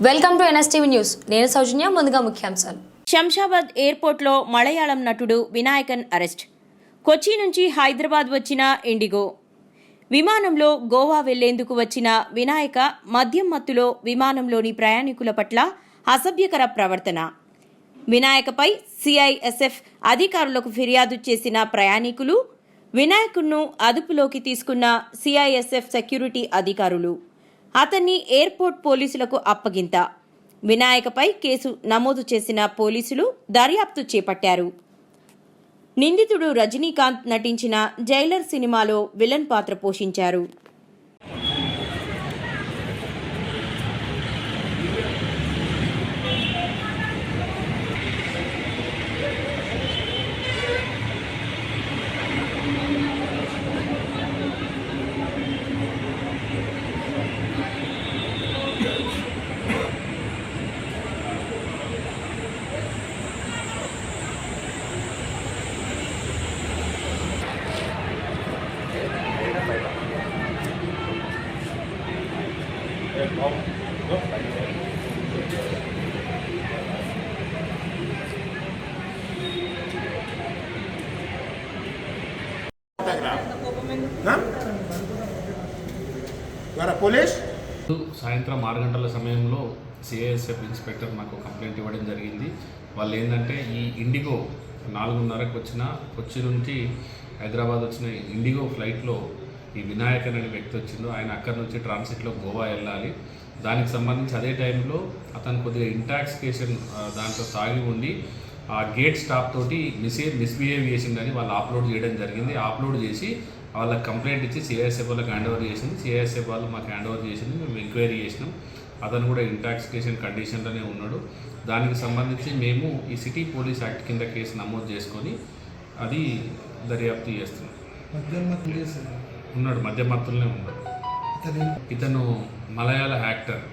Welcome to NSTV news. నేను సౌజన్య. ముందుగా ముఖ్యాంశాలు. శంషాబాద్ ఎయిర్పోర్ట్లో మలయాళం నటుడు వినాయకన్ అరెస్ట్. కొచ్చి నుంచి హైదరాబాద్ వచ్చిన ఇండిగో విమానంలో గోవా వెళ్లేందుకు వచ్చిన వినాయక మద్యం మత్తులో విమానంలోని ప్రయాణికుల పట్ల అసభ్యకర ప్రవర్తన. వినాయకపై సిఐఎస్ఎఫ్ అధికారులకు ఫిర్యాదు చేసిన ప్రయాణికులు, వినాయకును అదుపులోకి తీసుకున్న సిఐఎస్ఎఫ్ సెక్యూరిటీ అధికారులు అతన్ని ఎయిర్పోర్ట్ పోలీసులకు అప్పగింత. వినాయకపై కేసు నమోదు చేసిన పోలీసులు దర్యాప్తు చేపట్టారు. నిందితుడు రజనీకాంత్ నటించిన జైలర్ సినిమాలో విలన్ పాత్ర పోషించారు. సాయంత్రం 6 గంటల సమయంలో సిఐఎస్ఎఫ్ ఇన్స్పెక్టర్ నాకు కంప్లైంట్ ఇవ్వడం జరిగింది. వాళ్ళు ఏంటంటే ఈ ఇండిగో 4:30కు వచ్చిన కొచ్చి నుంచి హైదరాబాద్ వచ్చిన ఇండిగో ఫ్లైట్లో ఈ వినాయకన్ అనే వ్యక్తి వచ్చిందో ఆయన అక్కడి నుంచి ట్రాన్సిట్లో గోవా వెళ్ళాలి. దానికి సంబంధించి అదే టైంలో అతను కొద్దిగా ఇంటాక్సికేషన్ దాంట్లో తాగి ఉండి ఆ గేట్ స్టాప్ తోటి మిస్బిహేవ్ చేసిందని వాళ్ళు అప్లోడ్ చేయడం జరిగింది. అప్లోడ్ చేసి వాళ్ళకి కంప్లైంట్ ఇచ్చి సిఐఎస్ఎఫ్ వాళ్ళకి హ్యాండ్ ఓవర్ చేసింది. సిఐఎస్ఎఫ్ వాళ్ళు మాకు హ్యాండ్ ఓవర్ చేసింది. మేము ఎంక్వైరీ చేసినాం. అతను కూడా ఇంటాక్సికేషన్ కండిషన్లోనే ఉన్నాడు. దానికి సంబంధించి మేము ఈ సిటీ పోలీస్ యాక్ట్ కింద కేసు నమోదు చేసుకొని అది దర్యాప్తు చేస్తున్నాం. ఉన్నాడు, మధ్య మత్తులనే ఉన్నాడు. ఇతను మలయాళ యాక్టర్.